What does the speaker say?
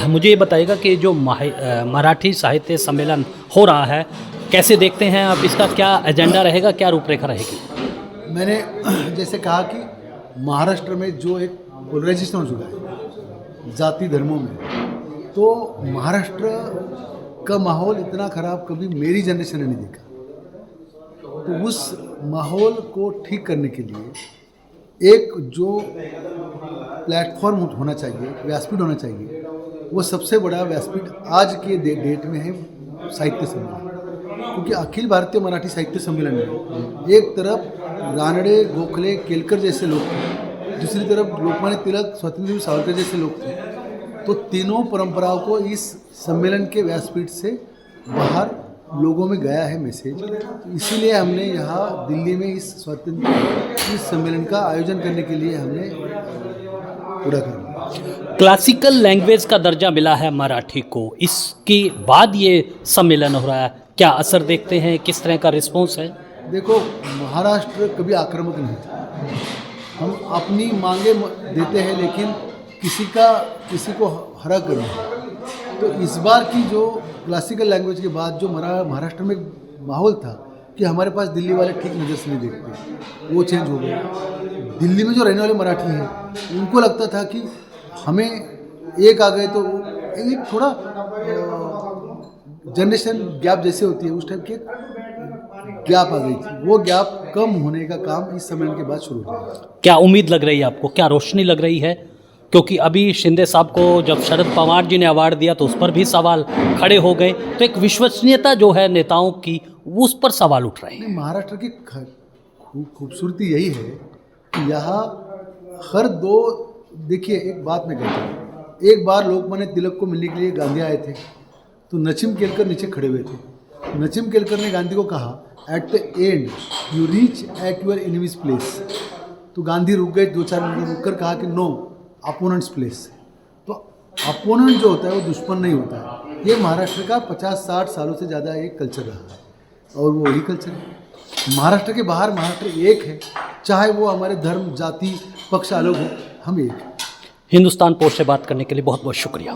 मुझे ये बताइएगा कि जो मराठी साहित्य सम्मेलन हो रहा है, कैसे देखते हैं आप इसका? क्या एजेंडा रहेगा, क्या रूपरेखा रहेगी? मैंने जैसे कहा कि महाराष्ट्र में जो एक पोलराइजेशन हो चुका है जाति धर्मों में, तो महाराष्ट्र का माहौल इतना ख़राब कभी मेरी जनरेशन ने नहीं देखा। तो उस माहौल को ठीक करने के लिए एक जो प्लेटफॉर्म होना चाहिए, व्यासपीठ होना चाहिए, वो सबसे बड़ा व्यासपीठ आज के डेट में है साहित्य सम्मेलन। क्योंकि अखिल भारतीय मराठी साहित्य सम्मेलन में एक तरफ रानडे, गोखले, केलकर जैसे लोग थे, दूसरी तरफ लोकमान्य तिलक, स्वतंत्र देव सावरकर जैसे लोग थे। तो तीनों परंपराओं को इस सम्मेलन के व्यासपीठ से बाहर लोगों में गया है मैसेज। तो इसीलिए हमने यहाँ दिल्ली में इस सम्मेलन का आयोजन करने के लिए हमने पूरा कर। क्लासिकल लैंग्वेज का दर्जा मिला है मराठी को, इसके बाद ये सम्मेलन हो रहा है, क्या असर देखते हैं? किस तरह का रिस्पॉन्स है? देखो, महाराष्ट्र कभी आक्रामक नहीं था। हम अपनी मांगे देते हैं, लेकिन किसी को हरा करना है। तो इस बार की जो क्लासिकल लैंग्वेज के बाद जो महाराष्ट्र में माहौल था कि हमारे पास दिल्ली वाले ठीक नज़र से नहीं देखते, वो चेंज हो गया। दिल्ली में जो रहने वाले मराठी हैं उनको लगता था कि हमें एक आ गए तो एक थोड़ा जनरेशन गैप जैसे होती है, उस टाइप के गैप आ गई थी। वो गैप कम होने का काम इस सम्मेलन के बाद शुरू हो जाएगा। क्या उम्मीद लग रही है आपको? क्या रोशनी लग रही है? क्योंकि अभी शिंदे साहब को जब शरद पवार जी ने अवार्ड दिया तो उस पर भी सवाल खड़े हो गए, तो एक विश्वसनीयता जो है नेताओं की, उस पर सवाल उठ रहे हैं। महाराष्ट्र की खूबसूरती यही है कि यहाँ हर दो, देखिए एक बात मैं कहता हूँ, एक बार लोकमान्य तिलक को मिलने के लिए गांधी आए थे, तो नचिम केलकर नीचे खड़े हुए थे। नचिम केलकर ने गांधी को कहा, at the end you reach at your enemies place. तो गांधी रुक गए, 2-4 मिनट रुक कर कहा कि नो, अपोनेंट्स प्लेस। तो अपोनेंट जो होता है वो दुश्मन नहीं होता है। ये महाराष्ट्र का 50-60 सालों से ज़्यादा एक कल्चर रहा है, और वो वही कल्चर है। महाराष्ट्र के बाहर महाराष्ट्र एक है, चाहे वो हमारे धर्म, जाति, पक्ष अलग हो, हम एक हैं। हिंदुस्तान पोस्ट से बात करने के लिए बहुत बहुत शुक्रिया।